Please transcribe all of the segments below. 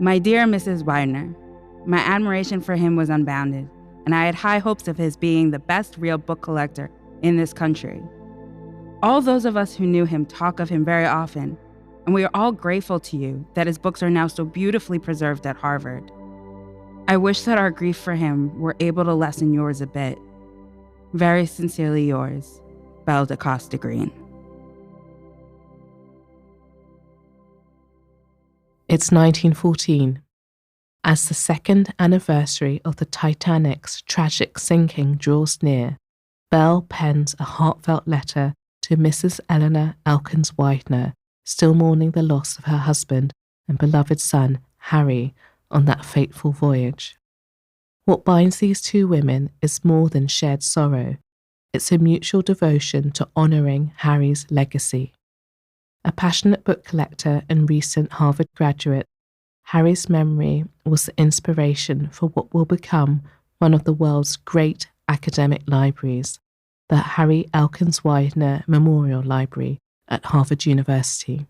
My dear Mrs. Widener, my admiration for him was unbounded, and I had high hopes of his being the best real book collector in this country. All those of us who knew him talk of him very often, and we are all grateful to you that his books are now so beautifully preserved at Harvard. I wish that our grief for him were able to lessen yours a bit. Very sincerely yours, Belle da Costa Greene. It's 1914. As the second anniversary of the Titanic's tragic sinking draws near, Belle pens a heartfelt letter to Mrs. Eleanor Elkins Widener, still mourning the loss of her husband and beloved son, Harry, on that fateful voyage. What binds these two women is more than shared sorrow. It's a mutual devotion to honouring Harry's legacy. A passionate book collector and recent Harvard graduate, Harry's memory was the inspiration for what will become one of the world's great academic libraries, the Harry Elkins Widener Memorial Library at Harvard University.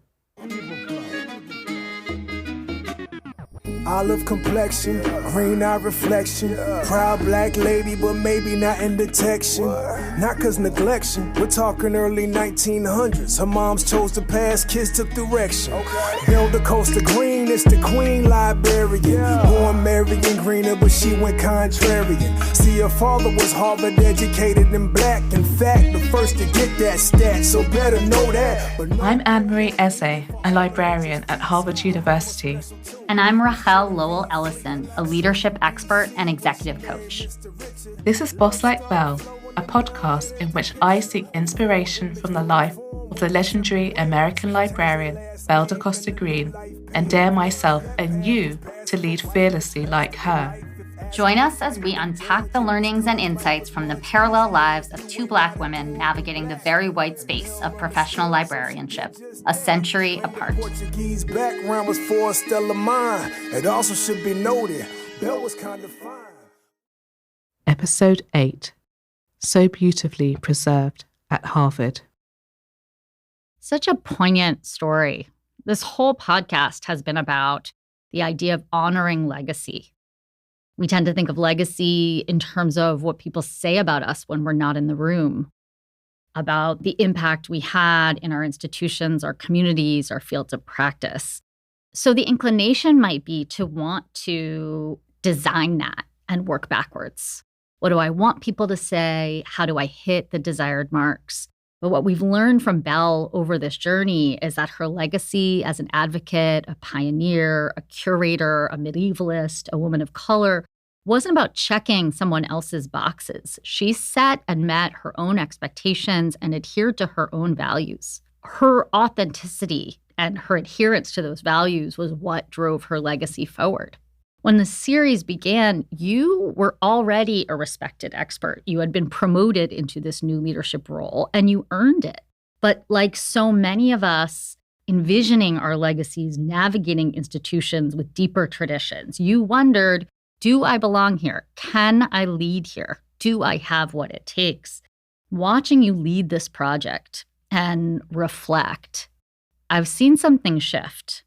Olive complexion, green eye reflection, proud black lady, but maybe not in detection. Not cause neglection, we're talking early 1900s. Her moms chose to pass, kids took direction. Belle da Costa Greene is the queen librarian. Born Marion Greener, but she went contrarian. See, her father was Harvard educated and black. In fact, the first to get that stat, so better know that. I'm Anne-Marie Eze, a librarian at Harvard University. And I'm Rachel Lowell Ellison, a leadership expert and executive coach. This is Boss Like Belle, a podcast in which I seek inspiration from the life of the legendary American librarian Belle da Costa Greene and dare myself and you to lead fearlessly like her. Join us as we unpack the learnings and insights from the parallel lives of two Black women navigating the very white space of professional librarianship, a century apart. Portuguese background was for Stella Mine. It also should be noted, Belle was kind of fine. Episode 8, So Beautifully Preserved at Harvard. Such a poignant story. This whole podcast has been about the idea of honoring legacy. We tend to think of legacy in terms of what people say about us when we're not in the room, about the impact we had in our institutions, our communities, our fields of practice. So the inclination might be to want to design that and work backwards. What do I want people to say? How do I hit the desired marks? But what we've learned from Belle over this journey is that her legacy as an advocate, a pioneer, a curator, a medievalist, a woman of color, wasn't about checking someone else's boxes. She set and met her own expectations and adhered to her own values. Her authenticity and her adherence to those values was what drove her legacy forward. When the series began, you were already a respected expert. You had been promoted into this new leadership role, and you earned it. But like so many of us, envisioning our legacies, navigating institutions with deeper traditions, you wondered, do I belong here? Can I lead here? Do I have what it takes? Watching you lead this project and reflect, I've seen something shift.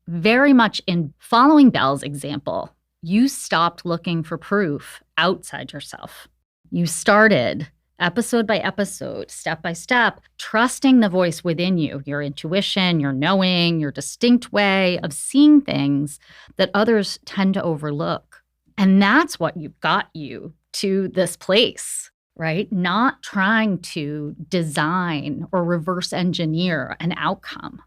Very much in following Belle's example, you stopped looking for proof outside yourself. You started episode by episode, step by step, trusting the voice within you, your intuition, your knowing, your distinct way of seeing things that others tend to overlook. And that's what got you to this place, right? Not trying to design or reverse engineer an outcome,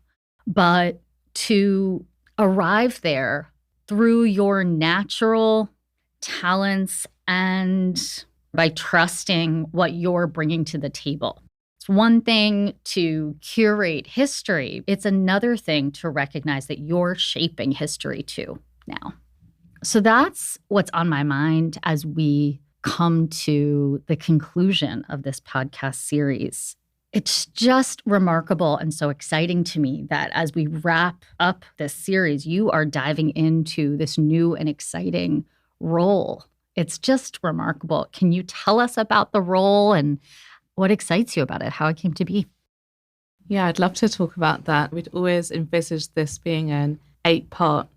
but to arrive there through your natural talents and by trusting what you're bringing to the table. It's one thing to curate history. It's another thing to recognize that you're shaping history too now. So that's what's on my mind as we come to the conclusion of this podcast series. It's just remarkable and so exciting to me that as we wrap up this series, you are diving into this new and exciting role. It's just remarkable. Can you tell us about the role and what excites you about it, how it came to be? Yeah, I'd love to talk about that. We'd always envisaged this being an 8-part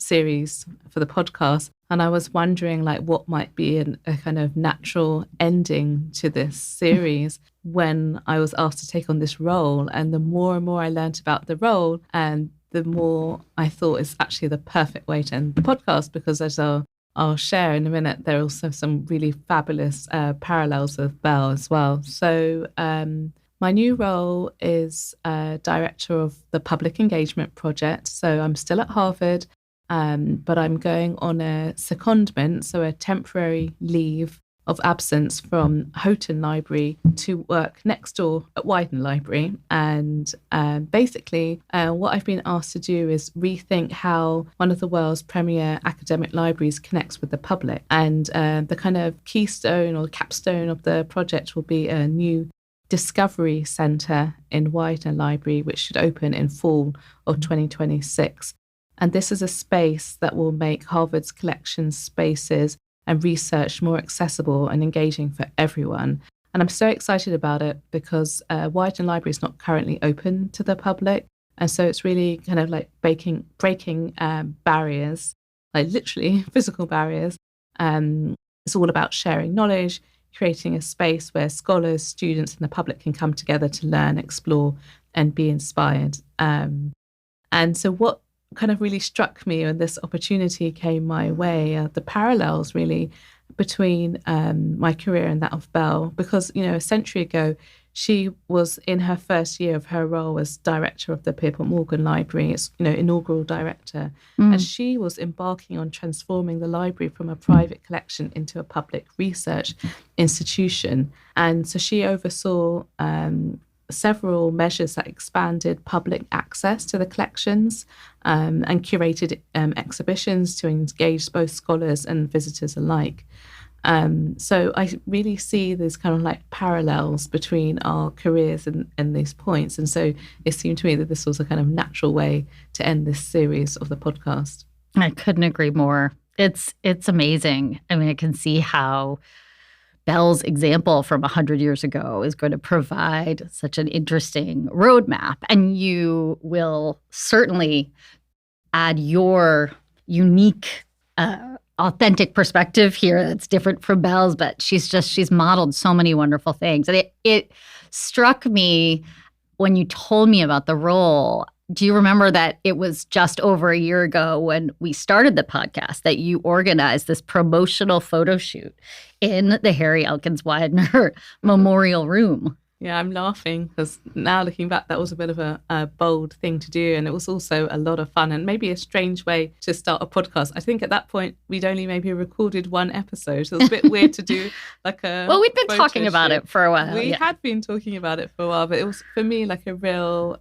series for the podcast, and I was wondering like what might be a kind of natural ending to this series when I was asked to take on this role. And the more and more I learned about the role, and the more I thought it's actually the perfect way to end the podcast, because as I'll share in a minute, there are also some really fabulous parallels with Belle as well. So my new role is director of the Public Engagement Project. So I'm still at Harvard, but I'm going on a secondment, so a temporary leave of absence from Houghton Library to work next door at Widener Library. And basically, what I've been asked to do is rethink how one of the world's premier academic libraries connects with the public. And the kind of keystone or capstone of the project will be a new Discovery Centre in Widener Library, which should open in fall of 2026. And this is a space that will make Harvard's collection spaces and research more accessible and engaging for everyone. And I'm so excited about it because Widener Library is not currently open to the public. And so it's really kind of like breaking barriers, like literally physical barriers. It's all about sharing knowledge, creating a space where scholars, students, and the public can come together to learn, explore, and be inspired. And so what kind of really struck me when this opportunity came my way, the parallels really between my career and that of Belle, because, a century ago, she was in her first year of her role as director of the Pierpont Morgan Library, its inaugural director. And she was embarking on transforming the library from a private collection into a public research institution. And so she oversaw several measures that expanded public access to the collections and curated exhibitions to engage both scholars and visitors alike. So I really see these kind of like parallels between our careers and these points. And so it seemed to me that this was a kind of natural way to end this series of the podcast. I couldn't agree more. It's amazing. I mean, I can see how Belle's example from 100 years ago is going to provide such an interesting roadmap. And you will certainly add your unique, authentic perspective here that's different from Belle's, but she's modeled so many wonderful things. And it struck me when you told me about the role. Do you remember that it was just over a year ago when we started the podcast that you organized this promotional photo shoot in the Harry Elkins Widener Memorial Room? Yeah, I'm laughing because now looking back, that was a bit of a bold thing to do. And it was also a lot of fun and maybe a strange way to start a podcast. I think at that point, we'd only maybe recorded one episode. So it was a bit weird to do like a Well, we'd been talking about it for a while. We had been talking about it for a while, but it was for me like a real,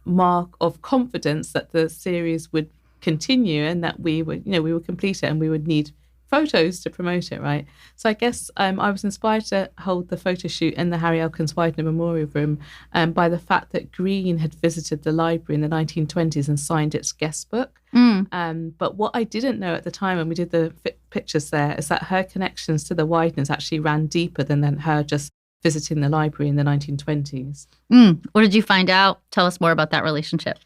mark of confidence that the series would continue and that we would complete it and we would need photos to promote it, right? So I guess I was inspired to hold the photo shoot in the Harry Elkins Widener Memorial Room by the fact that Greene had visited the library in the 1920s and signed its guest book. But what I didn't know at the time when we did the pictures there is that her connections to the Wideners actually ran deeper than her just visiting the library in the 1920s. What did you find out? Tell us more about that relationship.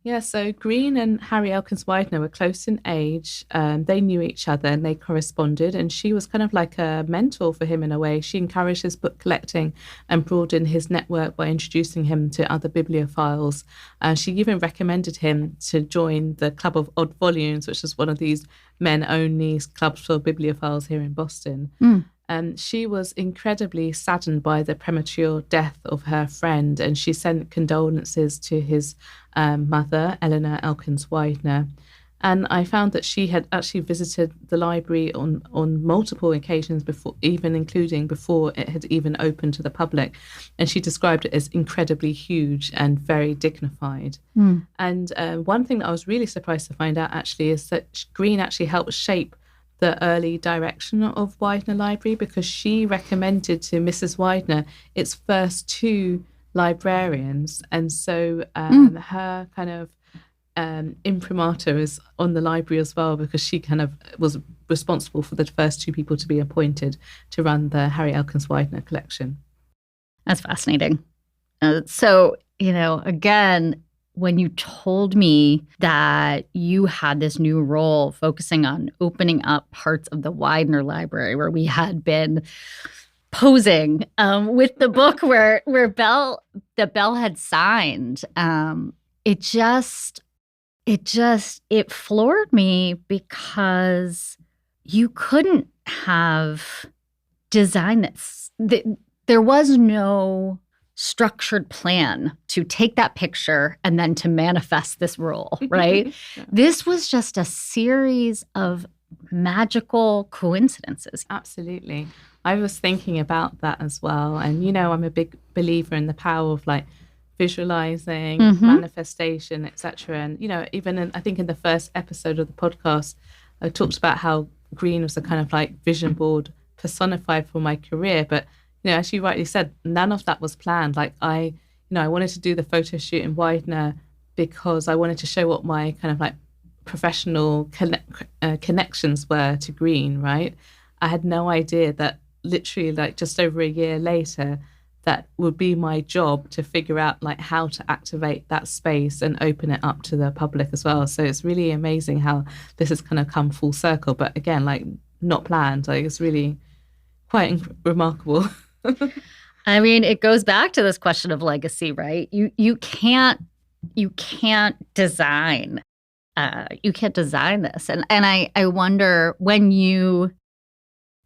Yeah, so Greene and Harry Elkins Widener were close in age. They knew each other and they corresponded. And she was kind of like a mentor for him in a way. She encouraged his book collecting and broadened his network by introducing him to other bibliophiles. She even recommended him to join the Club of Odd Volumes, which is one of these men-only clubs for bibliophiles here in Boston. She was incredibly saddened by the premature death of her friend, and she sent condolences to his mother, Eleanor Elkins Widener. And I found that she had actually visited the library on multiple occasions before, even including before it had even opened to the public. And she described it as incredibly huge and very dignified. And one thing that I was really surprised to find out actually is that Greene actually helped shape the early direction of Widener Library because she recommended to Mrs. Widener its first two librarians. And so her kind of imprimatur is on the library as well because she kind of was responsible for the first two people to be appointed to run the Harry Elkins Widener collection. That's fascinating. So, again, when you told me that you had this new role focusing on opening up parts of the Widener Library where we had been posing with the book where Belle had signed, it floored me because you couldn't have designed this. There was no structured plan to take that picture and then to manifest this role, right? Yeah. This was just a series of magical coincidences. Absolutely. I was thinking about that as well. And, I'm a big believer in the power of like visualizing, manifestation, etc. And, even I think in the first episode of the podcast, I talked about how Greene was a kind of like vision board personified for my career. But, as you rightly said, none of that was planned. Like I wanted to do the photo shoot in Widener because I wanted to show what my kind of like professional connections were to Greene, right? I had no idea that literally like just over a year later, that would be my job to figure out like how to activate that space and open it up to the public as well. So it's really amazing how this has kind of come full circle. But again, like not planned. Like it's really quite remarkable. I mean, it goes back to this question of legacy, right? You can't design. You can't design this. And I wonder, when you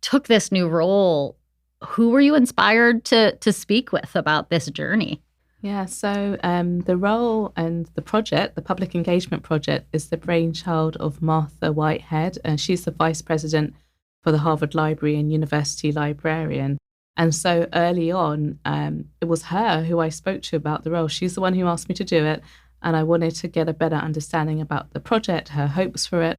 took this new role, who were you inspired to speak with about this journey? Yeah, so the role and the project, the public engagement project, is the brainchild of Martha Whitehead, and she's the vice president for the Harvard Library and University Librarian. And so early on, it was her who I spoke to about the role. She's the one who asked me to do it, and I wanted to get a better understanding about the project, her hopes for it,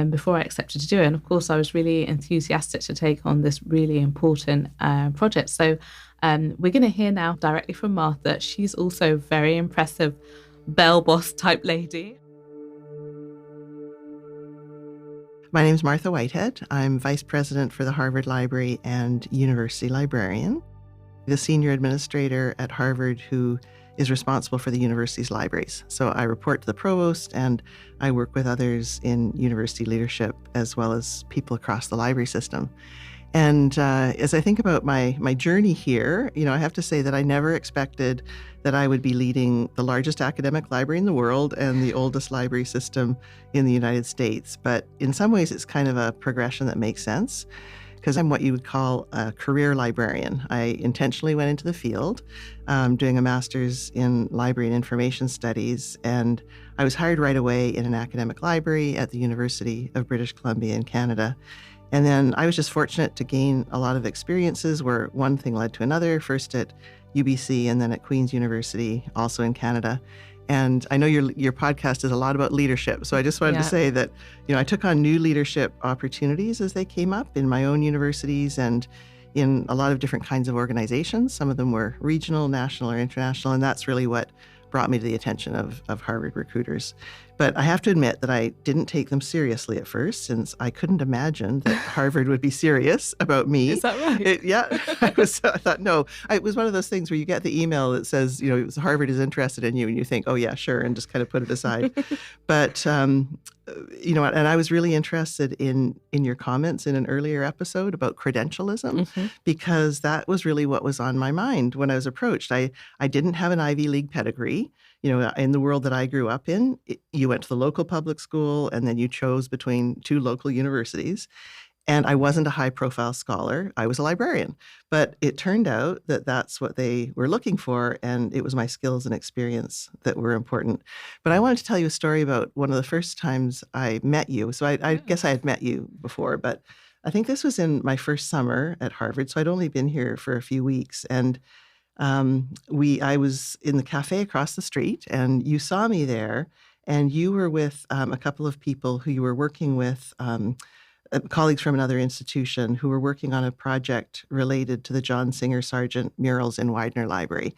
before I accepted to do it. And of course, I was really enthusiastic to take on this really important project. So we're going to hear now directly from Martha. She's also a very impressive Belle boss type lady. My name is Martha Whitehead. I'm Vice President for the Harvard Library and University Librarian, the Senior Administrator at Harvard who is responsible for the university's libraries. So I report to the Provost, and I work with others in university leadership as well as people across the library system. And as I think about my journey here, I have to say that I never expected that I would be leading the largest academic library in the world and the oldest library system in the United States. But in some ways, it's kind of a progression that makes sense, because I'm what you would call a career librarian. I intentionally went into the field doing a master's in library and information studies, and I was hired right away in an academic library at the University of British Columbia in Canada. And then I was just fortunate to gain a lot of experiences where one thing led to another, first at UBC and then at Queen's University, also in Canada. And I know your podcast is a lot about leadership. So I just wanted to say that, I took on new leadership opportunities as they came up in my own universities and in a lot of different kinds of organizations. Some of them were regional, national, or international. And that's really what brought me to the attention of Harvard recruiters. But I have to admit that I didn't take them seriously at first, since I couldn't imagine that Harvard would be serious about me. Is that right? I thought, no. It was one of those things where you get the email that says, Harvard is interested in you, and you think, oh yeah, sure, and just kind of put it aside. But, and I was really interested in your comments in an earlier episode about credentialism, because that was really what was on my mind when I was approached. I didn't have an Ivy League pedigree. In the world that I grew up in, you went to the local public school and then you chose between two local universities. And I wasn't a high-profile scholar. I was a librarian. But it turned out that that's what they were looking for, and it was my skills and experience that were important. But I wanted to tell you a story about one of the first times I met you. So I guess I had met you before, but I think this was in my first summer at Harvard. So I'd only been here for a few weeks. And I was in the cafe across the street, and you saw me there, and you were with a couple of people who you were working with, colleagues from another institution who were working on a project related to the John Singer Sargent murals in Widener Library.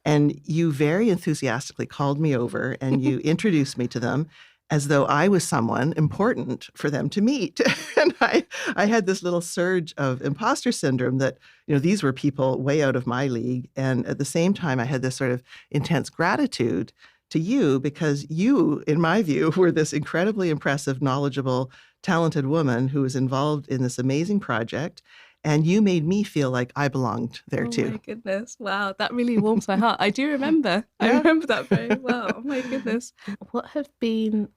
And you very enthusiastically called me over and you introduced me to them as though I was someone important for them to meet. And I had this little surge of imposter syndrome that, these were people way out of my league. And at the same time, I had this sort of intense gratitude to you because you, in my view, were this incredibly impressive, knowledgeable, talented woman who was involved in this amazing project. And you made me feel like I belonged there too. Oh my goodness. Wow. That really warms my heart. I do remember. I remember that very well. Oh my goodness. What have been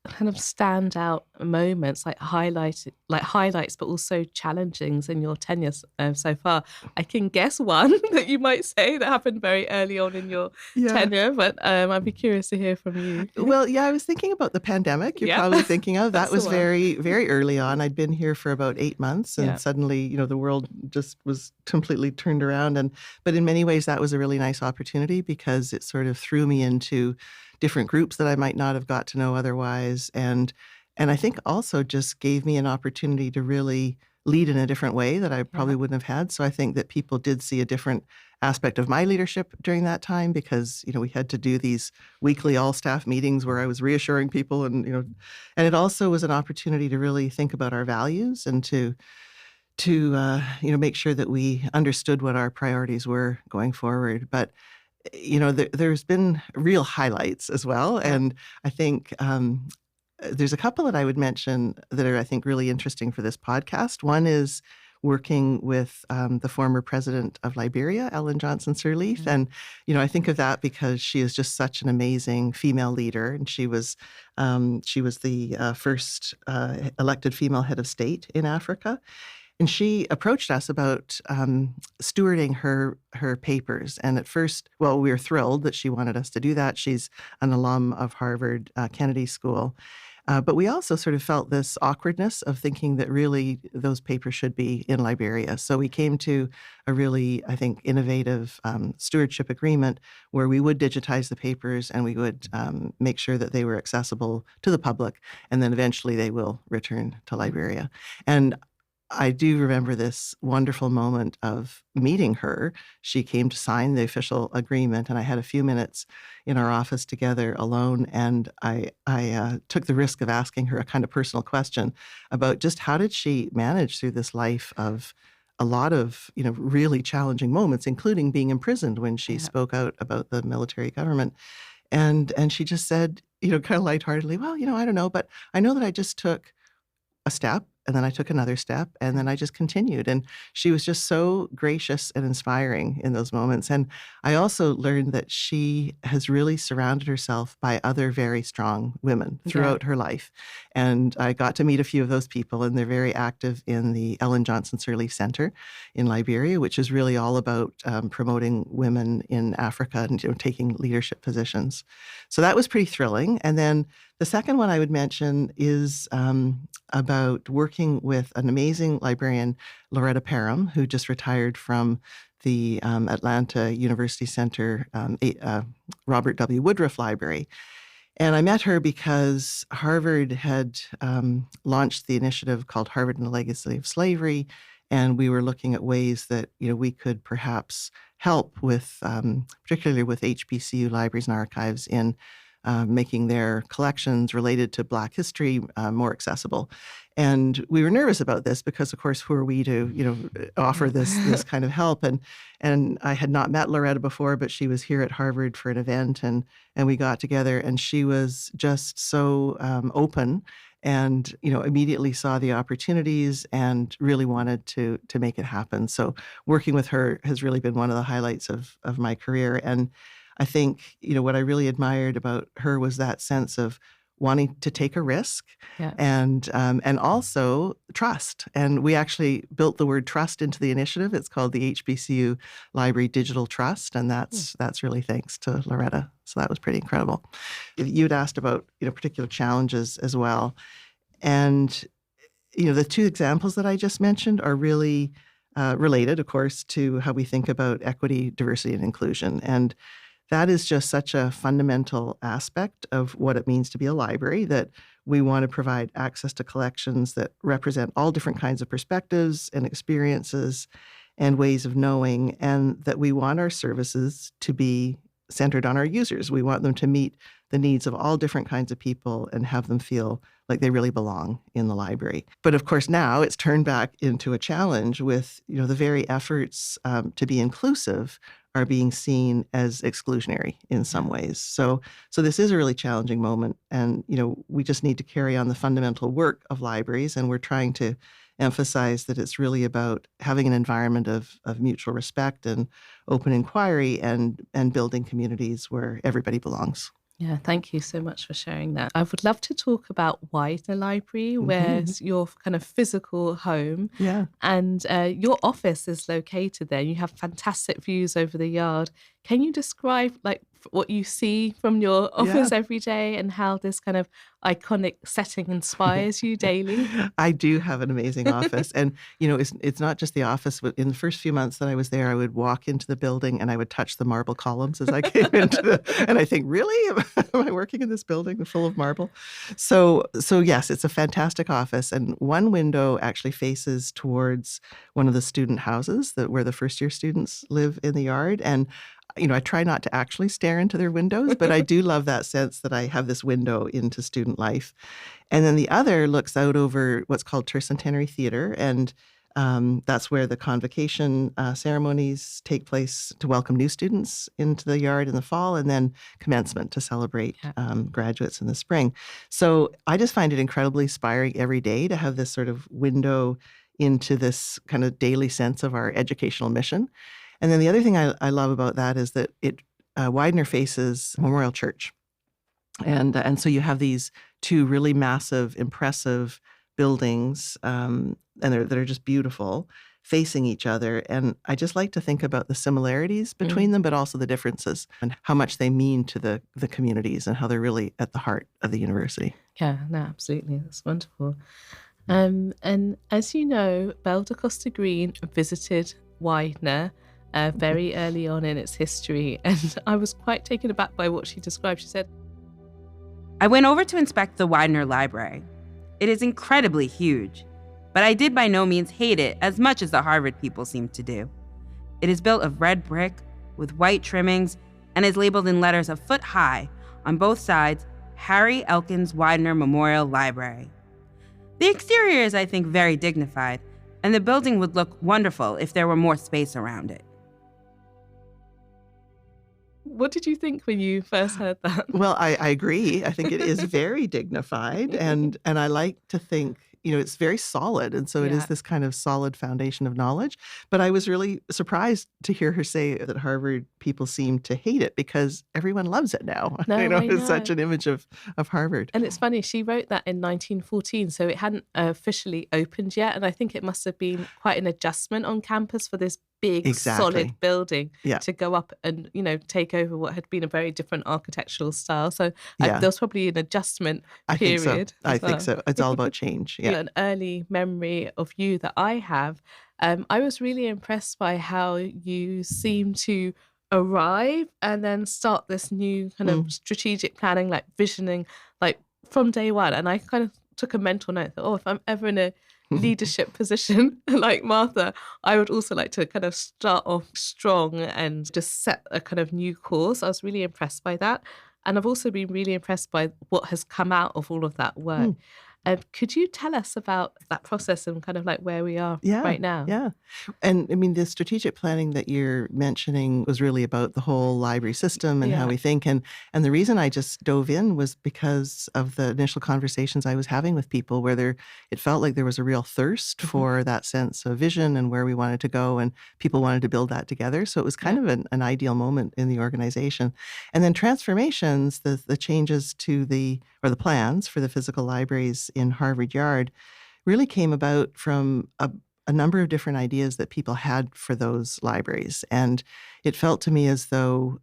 kind of standout moments, like highlights, but also challengings in your tenure so far? I can guess one that you might say that happened very early on in your tenure, but I'd be curious to hear from you. Well, I was thinking about the pandemic. You're probably thinking of that. Was very, very early on. I'd been here for about 8 months, and suddenly, the world just was completely turned around. But in many ways, that was a really nice opportunity because it sort of threw me into different groups that I might not have got to know otherwise. And I think also just gave me an opportunity to really lead in a different way that I probably wouldn't have had. So I think that people did see a different aspect of my leadership during that time because, we had to do these weekly all-staff meetings where I was reassuring people and it also was an opportunity to really think about our values and to make sure that we understood what our priorities were going forward. But there's been real highlights as well. And I think there's a couple that I would mention that are, I think, really interesting for this podcast. One is working with the former president of Liberia, Ellen Johnson Sirleaf. And, I think of that because she is just such an amazing female leader. And she was the first elected female head of state in Africa. And she approached us about stewarding her papers. And at first, we were thrilled that she wanted us to do that. She's an alum of Harvard Kennedy School. But we also sort of felt this awkwardness of thinking that really those papers should be in Liberia. So we came to a really, I think, innovative stewardship agreement where we would digitize the papers and we would make sure that they were accessible to the public. And then eventually they will return to Liberia. And I do remember this wonderful moment of meeting her. She came to sign the official agreement, and I had a few minutes in our office together alone, and I took the risk of asking her a kind of personal question about just how did she manage through this life of a lot of, really challenging moments, including being imprisoned when she spoke out about the military government. And she just said, kind of lightheartedly, well, I don't know, but I know that I just took a step, and then I took another step, and then I just continued. And she was just so gracious and inspiring in those moments. And I also learned that she has really surrounded herself by other very strong women throughout her life. And I got to meet a few of those people, and they're very active in the Ellen Johnson Sirleaf Center in Liberia, which is really all about promoting women in Africa and taking leadership positions. So that was pretty thrilling. And then the second one I would mention is about working with an amazing librarian, Loretta Parham, who just retired from the Atlanta University Center Robert W. Woodruff Library. And I met her because Harvard had launched the initiative called Harvard and the Legacy of Slavery, and we were looking at ways that we could perhaps help with, particularly with HBCU libraries and archives in making their collections related to Black history more accessible. And we were nervous about this because, of course, who are we to, offer this kind of help? And I had not met Loretta before, but she was here at Harvard for an event, and we got together, and she was just so open and, immediately saw the opportunities and really wanted to make it happen. So working with her has really been one of the highlights of my career. And I think, what I really admired about her was that sense of wanting to take a risk and also trust. And we actually built the word trust into the initiative. It's called the HBCU Library Digital Trust, and that's really thanks to Loretta. So that was pretty incredible. You'd asked about, particular challenges as well. And, the two examples that I just mentioned are really related, of course, to how we think about equity, diversity, and inclusion. And that is just such a fundamental aspect of what it means to be a library, that we want to provide access to collections that represent all different kinds of perspectives and experiences and ways of knowing, and that we want our services to be centered on our users. We want them to meet the needs of all different kinds of people and have them feel like they really belong in the library. But of course, now it's turned back into a challenge with, the very efforts to be inclusive are being seen as exclusionary in some ways. So this is a really challenging moment. And, we just need to carry on the fundamental work of libraries. And we're trying to emphasize that it's really about having an environment of mutual respect and open inquiry and building communities where everybody belongs. Yeah, thank you so much for sharing that. I would love to talk about Widener Library, where's your kind of physical home. Yeah. And your office is located there. You have fantastic views over the yard. Can you describe what you see from your office every day and how this kind of iconic setting inspires you daily? I do have an amazing office. And, it's not just the office. But in the first few months that I was there, I would walk into the building and I would touch the marble columns as I came and I think, really? Am I working in this building full of marble? So yes, it's a fantastic office. And one window actually faces towards one of the student houses where the first-year students live in the yard. And I try not to actually stare into their windows, but I do love that sense that I have this window into student life. And then the other looks out over what's called Tercentenary Theatre, and that's where the convocation ceremonies take place to welcome new students into the yard in the fall, and then commencement to celebrate graduates in the spring. So I just find it incredibly inspiring every day to have this sort of window into this kind of daily sense of our educational mission. And then the other thing I love about that is that Widener faces Memorial Church. And so you have these two really massive, impressive buildings, and that are just beautiful, facing each other. And I just like to think about the similarities between them, but also the differences and how much they mean to the communities and how they're really at the heart of the university. Yeah, no, absolutely. That's wonderful. And as you know, Belle da Costa Greene visited Widener very early on in its history, and I was quite taken aback by what she described. She said, I went over to inspect the Widener Library. It is incredibly huge, but I did by no means hate it as much as the Harvard people seemed to do. It is built of red brick with white trimmings and is labeled in letters a foot high on both sides, Harry Elkins Widener Memorial Library. The exterior is, I think, very dignified, and the building would look wonderful if there were more space around it. what did you think when you first heard that? Well, I agree. I think it is very dignified, and I like to think, it's very solid. And so it is this kind of solid foundation of knowledge. But I was really surprised to hear her say that Harvard people seem to hate it because everyone loves it now. No, I know. It's such an image of Harvard. And it's funny, she wrote that in 1914, so it hadn't officially opened yet. And I think it must have been quite an adjustment on campus for this big, solid building to go up and, take over what had been a very different architectural style. So there was probably an adjustment period. I think so. It's all about change. Yeah. An early memory of you that I have, I was really impressed by how you seem to arrive and then start this new kind of strategic planning, like visioning, like from day one. And I kind of took a mental note that, if I'm ever in a leadership position like Martha, I would also like to kind of start off strong and just set a kind of new course. I was really impressed by that. And I've also been really impressed by what has come out of all of that work. Could you tell us about that process and kind of like where we are right now? Yeah. And I mean, the strategic planning that you're mentioning was really about the whole library system and how we think. And the reason I just dove in was because of the initial conversations I was having with people where it felt like there was a real thirst for that sense of vision and where we wanted to go, and people wanted to build that together. So it was kind of an ideal moment in the organization. And then transformations, the changes to the plans for the physical libraries in Harvard Yard really came about from a number of different ideas that people had for those libraries. And it felt to me as though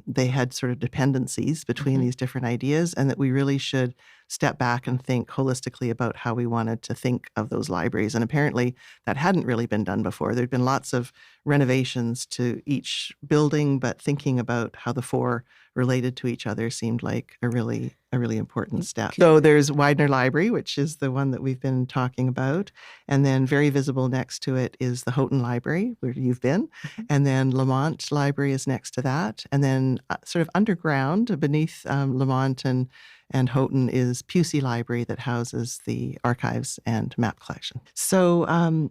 they had sort of dependencies between these different ideas, and that we really should step back and think holistically about how we wanted to think of those libraries. And apparently that hadn't really been done before. There'd been lots of renovations to each building, but thinking about how the four related to each other seemed like a really important step. So there's Widener Library, which is the one that we've been talking about. And then very visible next to it is the Houghton Library, where you've been. And then Lamont Library is next to that. And then sort of underground beneath Lamont and Houghton is Pusey Library that houses the archives and map collection. So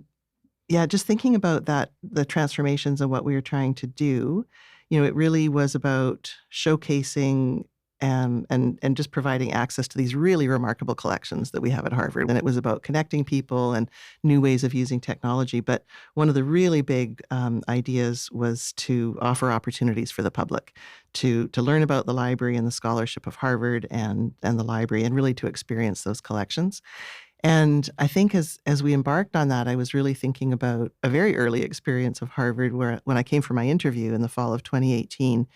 yeah, just thinking about that, the transformations and what we were trying to do, it really was about showcasing and just providing access to these really remarkable collections that we have at Harvard. And it was about connecting people and new ways of using technology. But one of the really big ideas was to offer opportunities for the public to learn about the library and the scholarship of Harvard and the library, and really to experience those collections. And I think as we embarked on that, I was really thinking about a very early experience of Harvard when I came for my interview in the fall of 2018.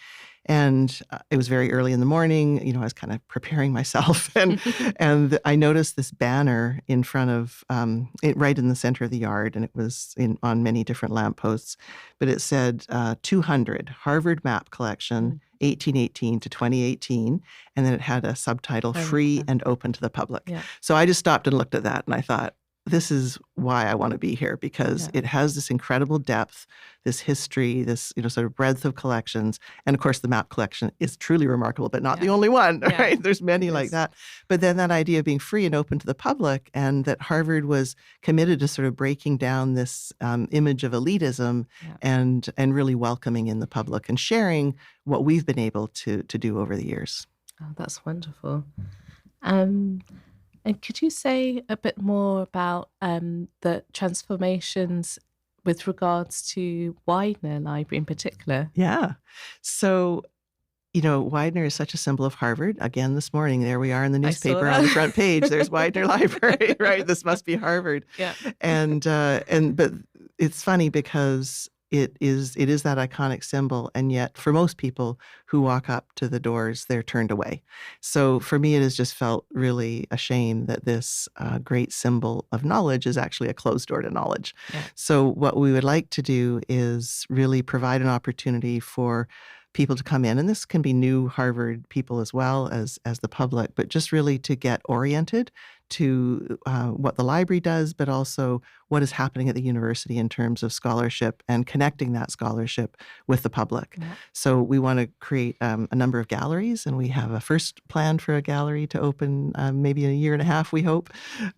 And it was very early in the morning. I was kind of preparing myself, and I noticed this banner in front of it, right in the center of the yard, and it was on many different lampposts. But it said 200 Harvard Map Collection, 1818 to 2018, and then it had a subtitle, "Free and Open to the Public." Yeah. So I just stopped and looked at that, and I thought, this is why I want to be here, because it has this incredible depth, this history, this sort of breadth of collections. And of course, the map collection is truly remarkable, but not the only one, right? There's many like that. But then that idea of being free and open to the public, and that Harvard was committed to sort of breaking down this image of elitism and really welcoming in the public and sharing what we've been able to do over the years. Oh, that's wonderful. And could you say a bit more about the transformations with regards to Widener Library in particular? Yeah. So, Widener is such a symbol of Harvard. Again, this morning, there we are in the newspaper on the front page. There's Widener Library, right? This must be Harvard. Yeah. But it's funny because it is that iconic symbol, and yet for most people who walk up to the doors, they're turned away. So for me, it has just felt really a shame that this great symbol of knowledge is actually a closed door to knowledge. Yeah. So what we would like to do is really provide an opportunity for people to come in, and this can be new Harvard people as well as the public, but just really to get oriented to what the library does, but also what is happening at the university in terms of scholarship and connecting that scholarship with the public. Yeah. So we want to create a number of galleries, and we have a first plan for a gallery to open maybe in a year and a half, we hope.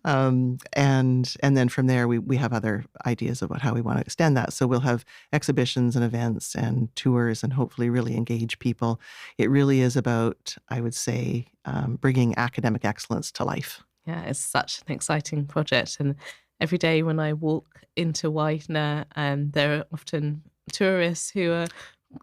And then from there, we have other ideas about how we want to extend that. So we'll have exhibitions and events and tours and hopefully really engage people. It really is about, I would say, bringing academic excellence to life. Yeah, it's such an exciting project. And every day when I walk into Widener, there are often tourists who are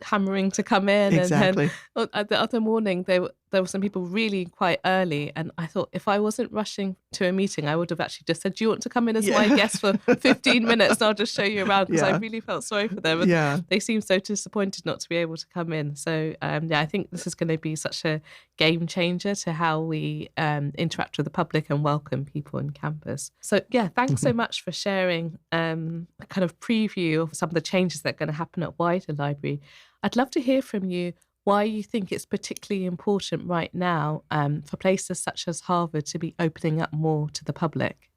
hammering to come in. Exactly. And then the other morning, there were some people really quite early. And I thought if I wasn't rushing to a meeting, I would have actually just said, do you want to come in as my guest for 15 minutes? And I'll just show you around, because I really felt sorry for them. And they seemed so disappointed not to be able to come in. So, I think this is going to be such a game changer to how we interact with the public and welcome people on campus. So, thanks so much for sharing a kind of preview of some of the changes that are going to happen at Widener Library. I'd love to hear from you why you think it's particularly important right now for places such as Harvard to be opening up more to the public.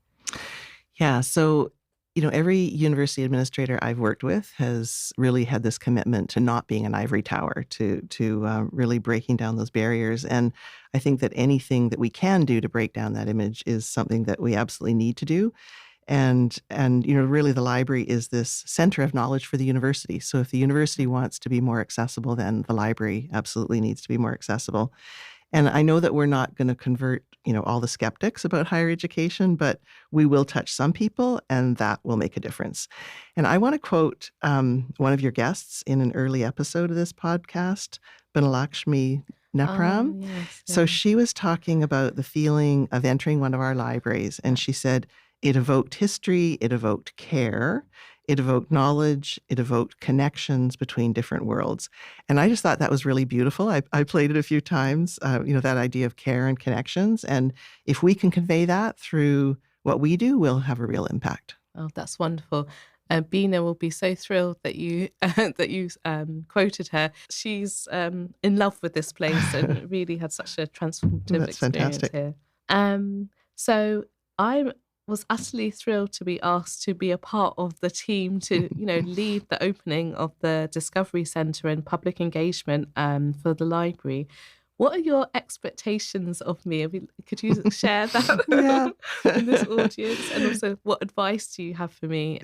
Yeah, so, every university administrator I've worked with has really had this commitment to not being an ivory tower, to really breaking down those barriers. And I think that anything that we can do to break down that image is something that we absolutely need to do. And really the library is this center of knowledge for the university. So if the university wants to be more accessible, then the library absolutely needs to be more accessible. And I know that we're not going to convert, all the skeptics about higher education, but we will touch some people, and that will make a difference. And I want to quote one of your guests in an early episode of this podcast, Banalakshmi Nepram. Oh, yes, So she was talking about the feeling of entering one of our libraries, and she said, it evoked history, it evoked care, it evoked knowledge, it evoked connections between different worlds. And I just thought that was really beautiful. I played it a few times, that idea of care and connections. And if we can convey that through what we do, we'll have a real impact. Oh, that's wonderful. Bina will be so thrilled that you quoted her. She's in love with this place and really had such a transformative experience fantastic. Here. So I was utterly thrilled to be asked to be a part of the team to, lead the opening of the Discovery Centre and public engagement for the library. What are your expectations of me? Could you share that in this audience? And also, what advice do you have for me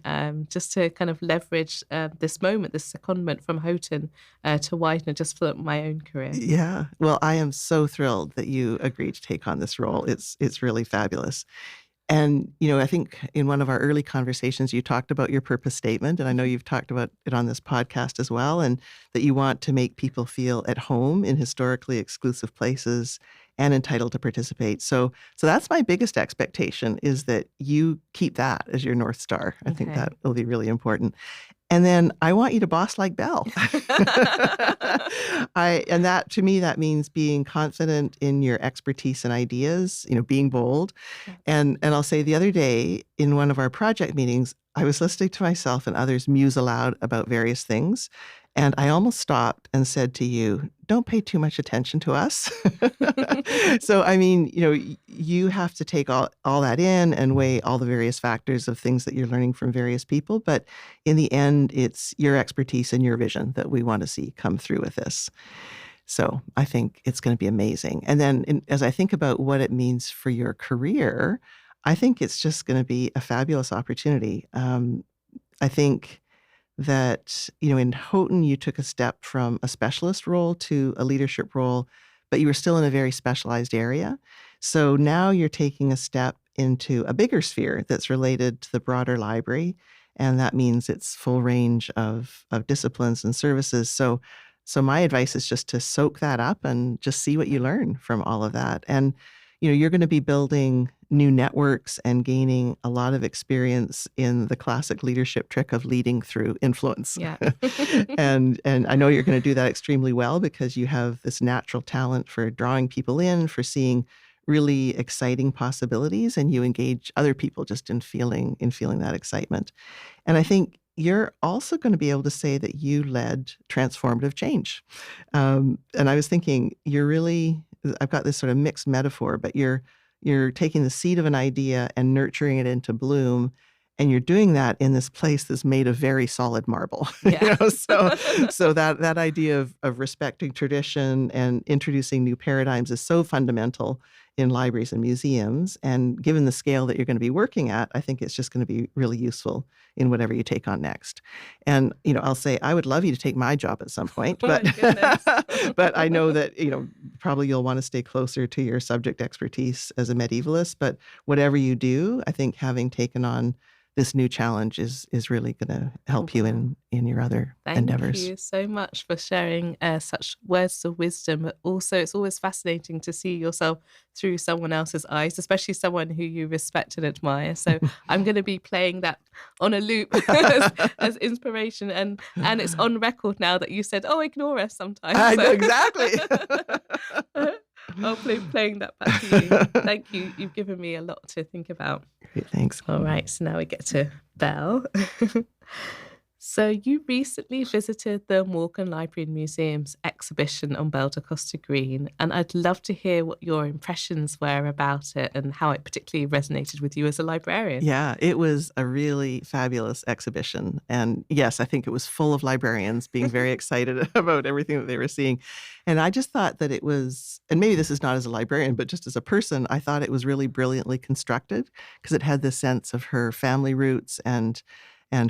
just to kind of leverage this moment, this secondment from Houghton to Widener just for my own career? Yeah. Well, I am so thrilled that you agreed to take on this role. It's really fabulous. And, I think in one of our early conversations, you talked about your purpose statement, and I know you've talked about it on this podcast as well, and that you want to make people feel at home in historically exclusive places and entitled to participate. So that's my biggest expectation, is that you keep that as your North Star. I think that will be really important. And then I want you to boss like Belle. And that, to me, that means being confident in your expertise and ideas, being bold. And I'll say the other day in one of our project meetings, I was listening to myself and others muse aloud about various things. And I almost stopped and said to you, don't pay too much attention to us. So, you have to take all that in and weigh all the various factors of things that you're learning from various people. But in the end, it's your expertise and your vision that we want to see come through with this. So I think it's going to be amazing. And then as I think about what it means for your career, I think it's just going to be a fabulous opportunity. I think that, in Houghton, you took a step from a specialist role to a leadership role, but you were still in a very specialized area. So now you're taking a step into a bigger sphere that's related to the broader library, and that means it's full range of disciplines and services. So my advice is just to soak that up and just see what you learn from all of that. And you're going to be building new networks and gaining a lot of experience in the classic leadership trick of leading through influence. Yeah. and I know you're going to do that extremely well because you have this natural talent for drawing people in, for seeing really exciting possibilities, and you engage other people just in feeling that excitement. And I think you're also going to be able to say that you led transformative change. And I was thinking, I've got this sort of mixed metaphor, but you're taking the seed of an idea and nurturing it into bloom, and you're doing that in this place that's made of very solid marble. Yeah. So that idea of respecting tradition and introducing new paradigms is so fundamental in libraries and museums. And given the scale that you're going to be working at, I think it's just going to be really useful in whatever you take on next. And, I'll say, I would love you to take my job at some point, but, but I know that, probably you'll want to stay closer to your subject expertise as a medievalist, but whatever you do, I think having taken on this new challenge is really going to help you in your other endeavors. Thank you so much for sharing such words of wisdom. But also, it's always fascinating to see yourself through someone else's eyes, especially someone who you respect and admire. So I'm going to be playing that on a loop as inspiration. And it's on record now that you said, ignore us sometimes. I know, exactly. I'll playing that back to you. Thank you. You've given me a lot to think about. Great, thanks. All right, so now we get to Belle. So you recently visited the Morgan Library and Museum's exhibition on Belle da Costa Greene, and I'd love to hear what your impressions were about it and how it particularly resonated with you as a librarian. Yeah, it was a really fabulous exhibition. And yes, I think it was full of librarians being very excited about everything that they were seeing. And I just thought that it was, and maybe this is not as a librarian, but just as a person, I thought it was really brilliantly constructed because it had this sense of her family roots and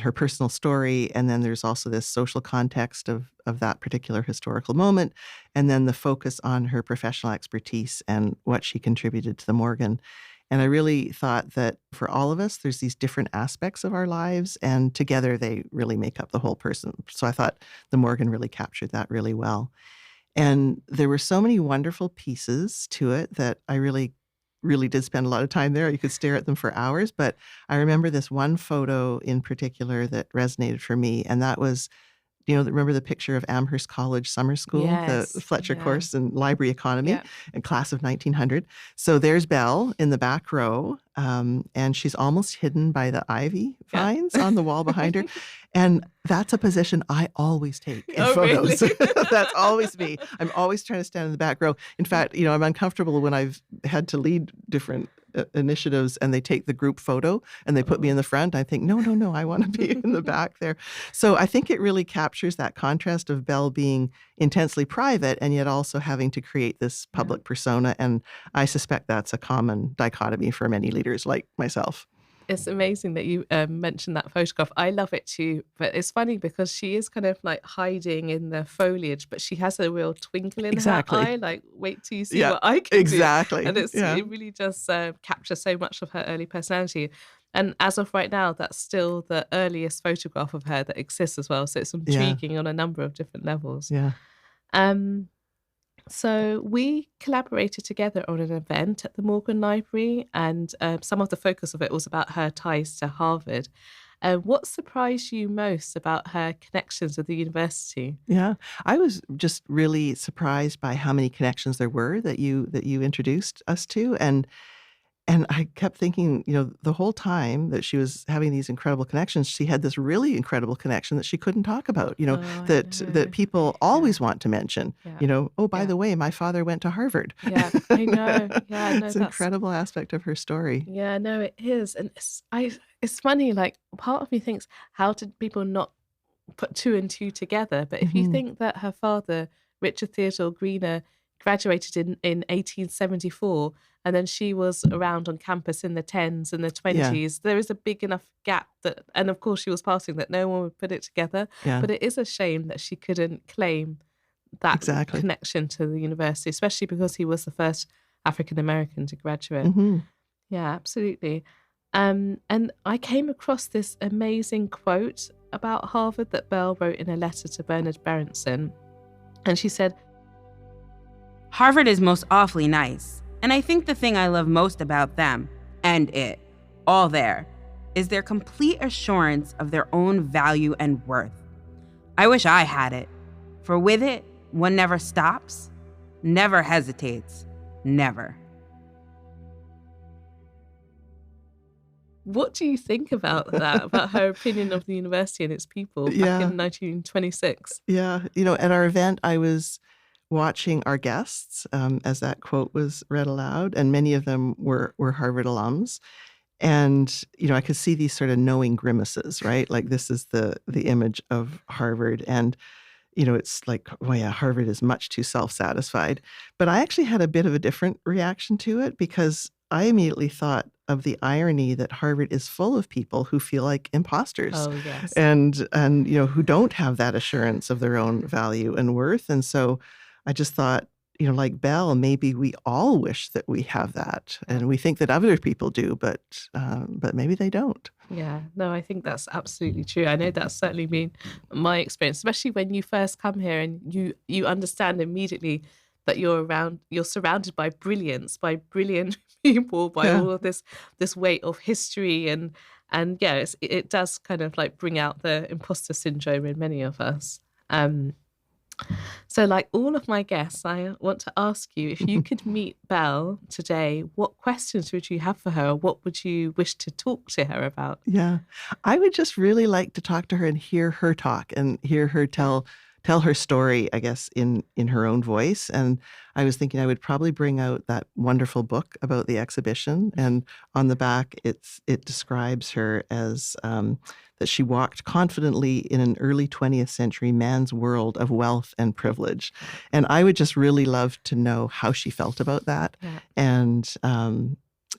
her personal story. And then there's also this social context of that particular historical moment. And then the focus on her professional expertise and what she contributed to the Morgan. And I really thought that for all of us, there's these different aspects of our lives, and together they really make up the whole person. So I thought the Morgan really captured that really well. And there were so many wonderful pieces to it that I really did spend a lot of time there. You could stare at them for hours. But I remember this one photo in particular that resonated for me. And that was, remember the picture of Amherst College Summer School, yes, the Fletcher course in library economy, in class of 1900. So there's Belle in the back row. And she's almost hidden by the ivy vines on the wall behind her. And that's a position I always take in photos. Really? That's always me. I'm always trying to stand in the back row. In fact, I'm uncomfortable when I've had to lead different initiatives and they take the group photo and they put me in the front, I think, no, I want to be in the back there. So I think it really captures that contrast of Belle being intensely private and yet also having to create this public persona. And I suspect that's a common dichotomy for many leaders like myself. It's amazing that you mentioned that photograph. I love it too, but it's funny because she is kind of like hiding in the foliage, but she has a real twinkle in her eye. Like, wait till you see what I can do. And it really does capture so much of her early personality. And as of right now, that's still the earliest photograph of her that exists as well. So it's intriguing on a number of different levels. Yeah. So we collaborated together on an event at the Morgan Library, and some of the focus of it was about her ties to Harvard. What surprised you most about her connections with the university? Yeah, I was just really surprised by how many connections there were that you introduced us to, and I kept thinking, the whole time that she was having these incredible connections, she had this really incredible connection that she couldn't talk about, that people always want to mention, by the way, my father went to Harvard. Yeah, I know. Yeah, I know. It's an incredible aspect of her story. Yeah, no, it is. And it's funny, like part of me thinks, how did people not put two and two together? But if you think that her father, Richard Theodore Greener, graduated in 1874, and then she was around on campus in the 10s and the 20s. There is a big enough gap that, and of course she was passing, that no one would put it together. Yeah. But it is a shame that she couldn't claim that connection to the university, especially because he was the first African-American to graduate. Yeah, absolutely. And I came across this amazing quote about Harvard that Belle wrote in a letter to Bernard Berenson. And she said, Harvard is most awfully nice, and I think the thing I love most about them, and it, all there, is their complete assurance of their own value and worth. I wish I had it, for with it, one never stops, never hesitates, never. What do you think about that, about her opinion of the university and its people back in 1926? Yeah, at our event, I was watching our guests as that quote was read aloud, and many of them were Harvard alums. And, I could see these sort of knowing grimaces, right? Like, this is the image of Harvard. And, it's like, oh yeah, Harvard is much too self-satisfied. But I actually had a bit of a different reaction to it, because I immediately thought of the irony that Harvard is full of people who feel like imposters. Oh, yes. And who don't have that assurance of their own value and worth. And so I just thought, like Belle, maybe we all wish that we have that, and we think that other people do, but maybe they don't. Yeah, no, I think that's absolutely true. I know that's certainly been my experience, especially when you first come here and you understand immediately that you're surrounded by brilliance, by brilliant people, by all of this weight of history, and yes, it does kind of like bring out the imposter syndrome in many of us. So like all of my guests, I want to ask you, if you could meet Belle today, what questions would you have for her? Or what would you wish to talk to her about? Yeah, I would just really like to talk to her and hear her talk and hear her tell her story, I guess, in her own voice. And I was thinking I would probably bring out that wonderful book about the exhibition. And on the back, it describes her as that she walked confidently in an early 20th century man's world of wealth and privilege. And I would just really love to know how she felt about that, and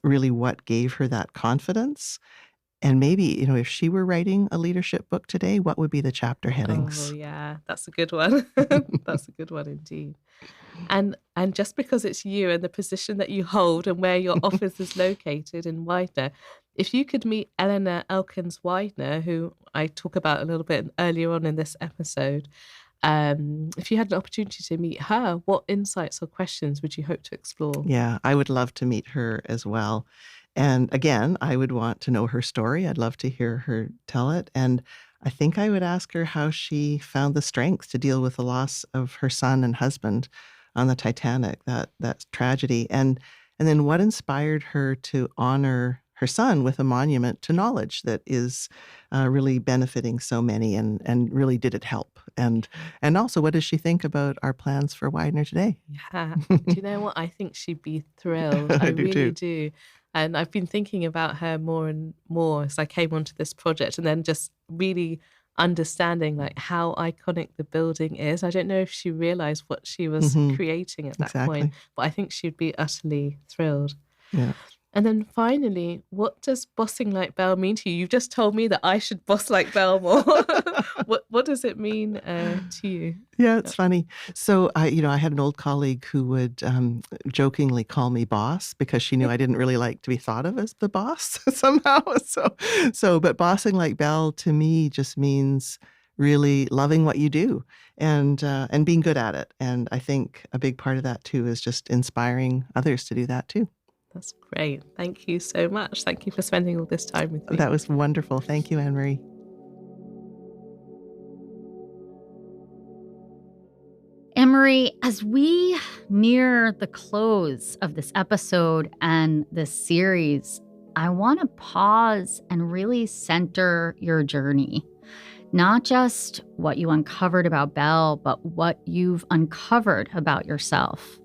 really what gave her that confidence. And maybe, if she were writing a leadership book today, what would be the chapter headings? Oh, yeah, that's a good one. That's a good one indeed. And just because it's you and the position that you hold and where your office is located in Widener, if you could meet Eleanor Elkins Widener, who I talk about a little bit earlier on in this episode, if you had an opportunity to meet her, what insights or questions would you hope to explore? Yeah, I would love to meet her as well. And again, I would want to know her story. I'd love to hear her tell it. And I think I would ask her how she found the strength to deal with the loss of her son and husband on the Titanic, that tragedy. And then what inspired her to honor her son with a monument to knowledge that is really benefiting so many, and really did it help? And also, what does she think about our plans for Widener today? Yeah. Do you know what? I think she'd be thrilled. I really do. And I've been thinking about her more and more as I came onto this project, and then just really understanding like how iconic the building is. I don't know if she realized what she was creating at that point, but I think she'd be utterly thrilled. Yeah. And then finally, what does bossing like Belle mean to you? You've just told me that I should boss like Belle more. What does it mean to you? Yeah, it's funny. So I had an old colleague who would jokingly call me boss because she knew I didn't really like to be thought of as the boss somehow. But bossing like Belle to me just means really loving what you do and being good at it. And I think a big part of that too is just inspiring others to do that too. That's great. Thank you so much. Thank you for spending all this time with me. That was wonderful. Thank you, Anne-Marie. Anne-Marie, as we near the close of this episode and this series, I want to pause and really center your journey. Not just what you uncovered about Belle, but what you've uncovered about yourself.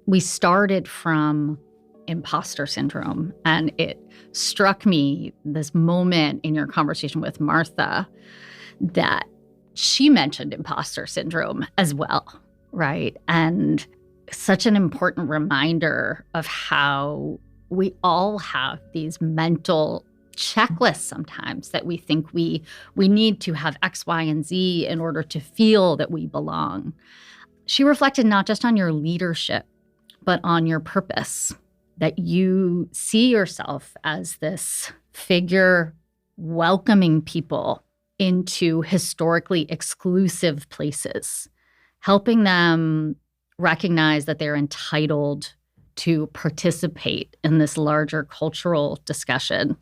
We started from imposter syndrome, and it struck me this moment in your conversation with Martha that she mentioned imposter syndrome as well, right? And such an important reminder of how we all have these mental checklists sometimes that we think we need to have X, Y, and Z in order to feel that we belong. She reflected not just on your leadership, but on your purpose, that you see yourself as this figure welcoming people into historically exclusive places, helping them recognize that they're entitled to participate in this larger cultural discussion.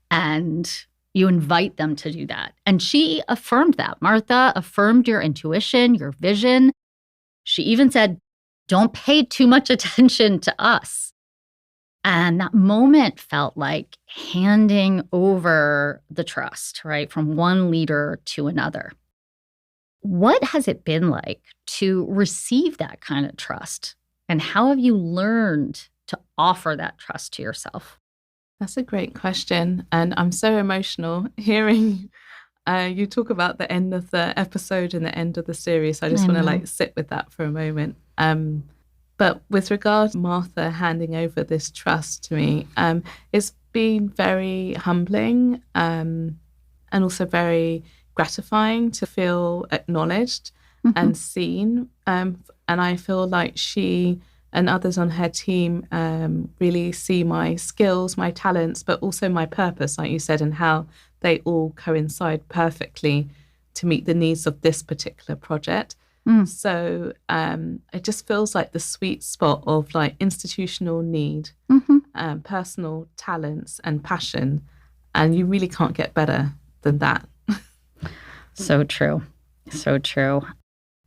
And you invite them to do that. And she affirmed that. Martha affirmed your intuition, your vision. She even said, don't pay too much attention to us. And that moment felt like handing over the trust, right, from one leader to another. What has it been like to receive that kind of trust? And how have you learned to offer that trust to yourself? That's a great question. And I'm so emotional hearing you talk about the end of the episode and the end of the series. I just want to sit with that for a moment. But with regard to Martha handing over this trust to me, it's been very humbling and also very gratifying to feel acknowledged and seen. And I feel like she and others on her team really see my skills, my talents, but also my purpose, like you said, and how they all coincide perfectly to meet the needs of this particular project. So it just feels like the sweet spot of like institutional need, personal talents and passion. And you really can't get better than that. So true. So true.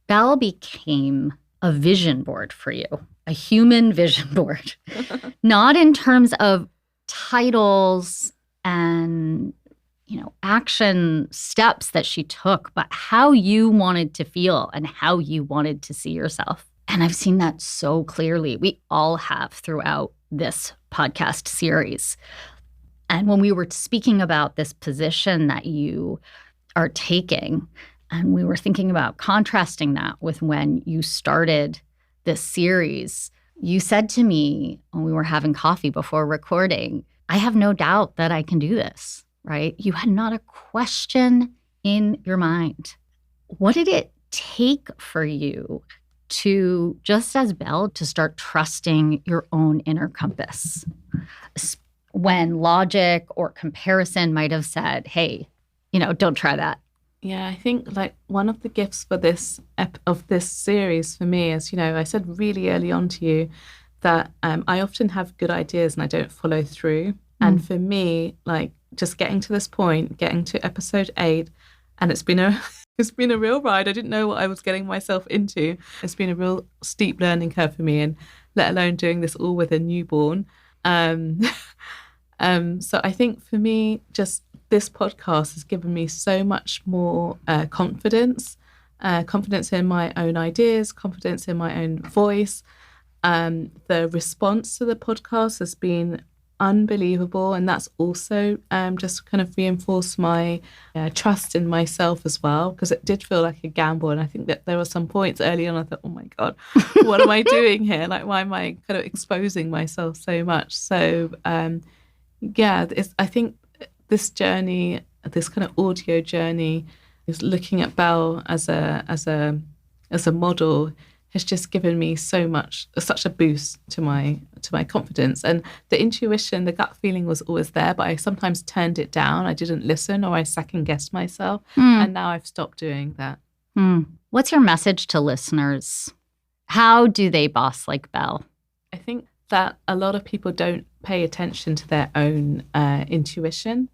Belle became a vision board for you, a human vision board, not in terms of titles and action steps that she took, but how you wanted to feel and how you wanted to see yourself. And I've seen that so clearly. We all have throughout this podcast series. And when we were speaking about this position that you are taking, and we were thinking about contrasting that with when you started this series, you said to me when we were having coffee before recording, I have no doubt that I can do this. Right? You had not a question in your mind. What did it take for you to, just as Belle, to start trusting your own inner compass when logic or comparison might have said, hey, don't try that? Yeah, I think like one of the gifts for this series for me is, I said really early on to you that I often have good ideas and I don't follow through. And for me, like just getting to this point, getting to episode 8, and it's been a real ride. I didn't know what I was getting myself into. It's been a real steep learning curve for me, and let alone doing this all with a newborn. So I think for me, just this podcast has given me so much more confidence in my own ideas, confidence in my own voice. The response to the podcast has been unbelievable, and that's also just kind of reinforced my trust in myself as well, because it did feel like a gamble. And I think that there were some points early on I thought, oh my God, what am I doing here? Like, why am I kind of exposing myself so much? So I think this journey, this kind of audio journey, is looking at Belle as a model, has just given me such a boost to my confidence. And the intuition, the gut feeling was always there, but I sometimes turned it down. I didn't listen, or I second guessed myself. And now I've stopped doing that. What's your message to listeners? How do they boss like Belle? I think that a lot of people don't pay attention to their own intuition.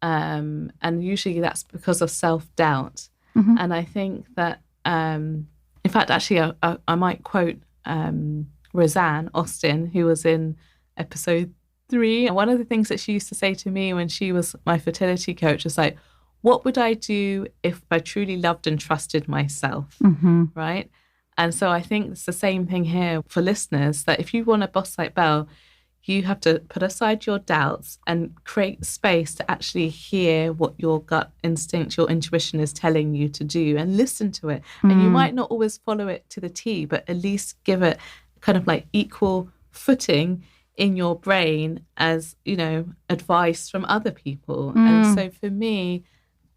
And usually that's because of self-doubt. And I think that in fact, actually, I might quote Roseanne Austin, who was in episode 3. And one of the things that she used to say to me when she was my fertility coach was like, what would I do if I truly loved and trusted myself, right? And so I think it's the same thing here for listeners, that if you want to boss like Belle, you have to put aside your doubts and create space to actually hear what your gut instinct, your intuition is telling you to do, and listen to it. And you might not always follow it to the T, but at least give it kind of like equal footing in your brain as, advice from other people. And so for me,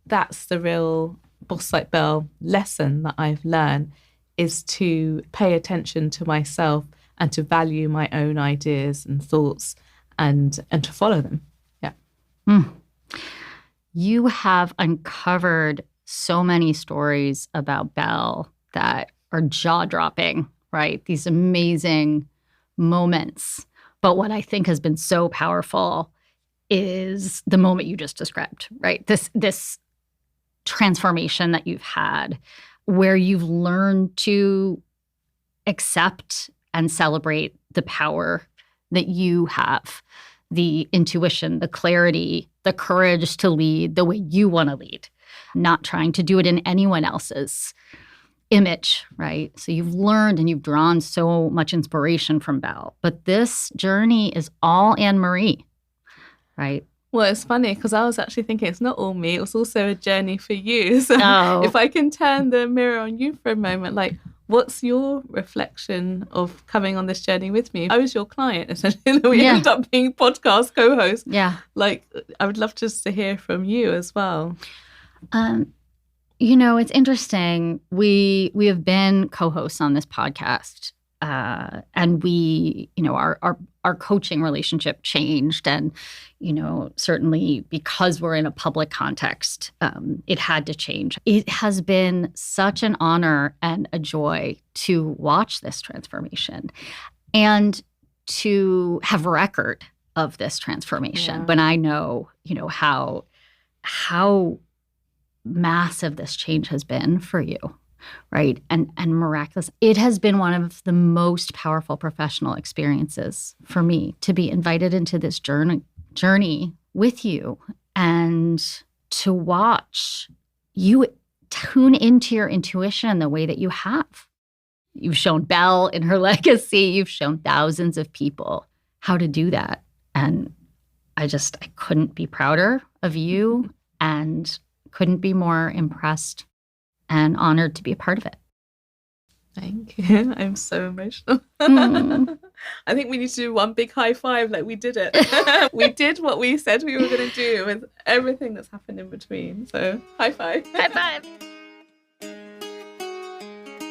that's the real Boss Like Belle lesson that I've learned, is to pay attention to myself and to value my own ideas and thoughts and to follow them. Yeah. You have uncovered so many stories about Belle that are jaw-dropping, right? These amazing moments. But what I think has been so powerful is the moment you just described, right? This transformation that you've had, where you've learned to accept and celebrate the power that you have, the intuition, the clarity, the courage to lead the way you want to lead, not trying to do it in anyone else's image, right? So you've learned and you've drawn so much inspiration from Belle. But this journey is all Anne-Marie, right? Well, it's funny because I was actually thinking it's not all me. It was also a journey for you. So if I can turn the mirror on you for a moment, like, what's your reflection of coming on this journey with me? I was your client, essentially. We ended up being podcast co-hosts. Yeah. Like, I would love just to hear from you as well. It's interesting. We have been co-hosts on this podcast, and we, our coaching relationship changed, and certainly because we're in a public context, it had to change. It has been such an honor and a joy to watch this transformation and to have record of this transformation. When I know, how massive this change has been for you, right? And miraculous. It has been one of the most powerful professional experiences for me to be invited into this journey with you and to watch you tune into your intuition the way that you have. You've shown Belle in her legacy. You've shown thousands of people how to do that. And I couldn't be prouder of you and couldn't be more impressed and honored to be a part of it. Thank you. I'm so emotional. I think we need to do one big high five, like we did it. We did what we said we were going to do with everything that's happened in between. So high five. High five.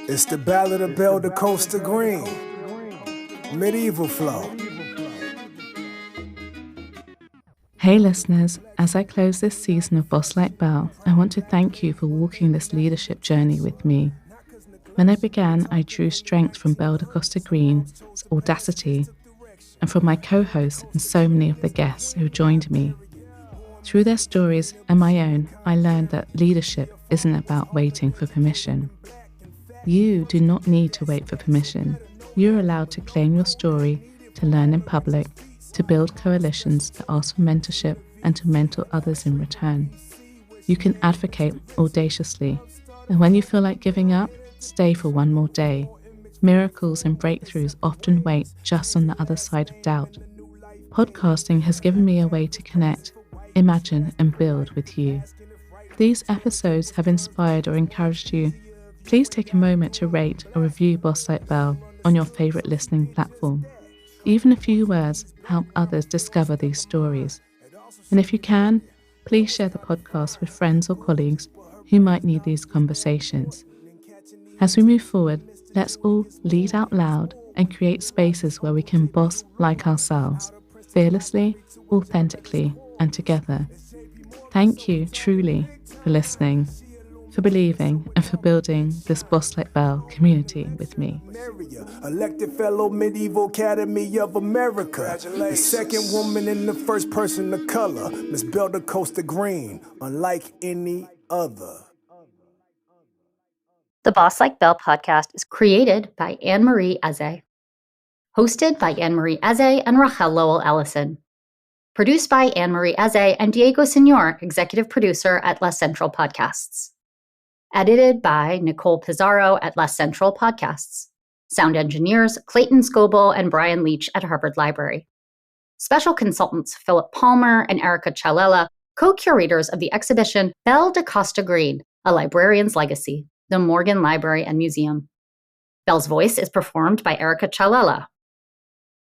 It's the Belle of Belle da Costa Greene. Medieval flow. Hey listeners, as I close this season of Boss Like Belle, I want to thank you for walking this leadership journey with me. When I began, I drew strength from Belle da Costa Greene's audacity and from my co-hosts and so many of the guests who joined me. Through their stories and my own, I learned that leadership isn't about waiting for permission. You do not need to wait for permission. You're allowed to claim your story, to learn in public, to build coalitions, to ask for mentorship, and to mentor others in return. You can advocate audaciously, and when you feel like giving up, stay for one more day. Miracles and breakthroughs often wait just on the other side of doubt. Podcasting has given me a way to connect, imagine, and build with you. If these episodes have inspired or encouraged you, please take a moment to rate or review Boss Like Belle on your favourite listening platform. Even a few words help others discover these stories. And if you can, please share the podcast with friends or colleagues who might need these conversations. As we move forward, let's all lead out loud and create spaces where we can boss like ourselves, fearlessly, authentically, and together. Thank you, truly, for listening, for believing, and for building this Boss Like Belle community with me. Elected fellow Medieval Academy of America. The second woman and the first person of color. Miss Belle da Costa Greene, unlike any other. The Boss Like Belle podcast is created by Anne-Marie Eze. Hosted by Anne-Marie Eze and Rachel Lowell-Ellison. Produced by Anne-Marie Eze and Diego Senor, executive producer at Les Central Podcasts. Edited by Nicole Pizarro at Les Central Podcasts. Sound engineers Clayton Scoble and Brian Leach at Harvard Library. Special consultants Philip Palmer and Erica Chalella, co-curators of the exhibition Belle da Costa Greene, A Librarian's Legacy, the Morgan Library and Museum. Belle's voice is performed by Erica Chalella.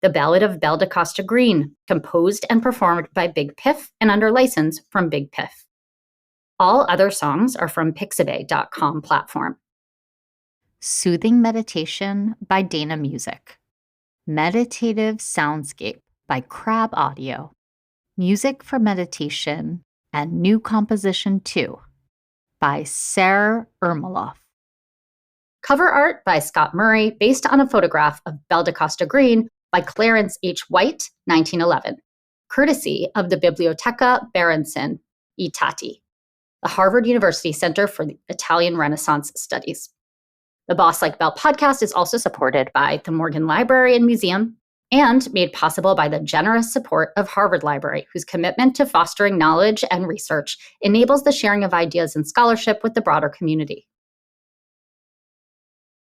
The Ballad of Belle da Costa Greene, composed and performed by Big Piff and under license from Big Piff. All other songs are from Pixabay.com platform. Soothing Meditation by Dana Music. Meditative Soundscape by Crab Audio. Music for Meditation and New Composition 2 by Sarah Ermeloff. Cover art by Scott Murray based on a photograph of Belle da Costa Greene by Clarence H. White, 1911, courtesy of the Biblioteca Berenson I Tatti, the Harvard University Center for the Italian Renaissance Studies. The Boss Like Belle podcast is also supported by the Morgan Library and Museum and made possible by the generous support of Harvard Library, whose commitment to fostering knowledge and research enables the sharing of ideas and scholarship with the broader community.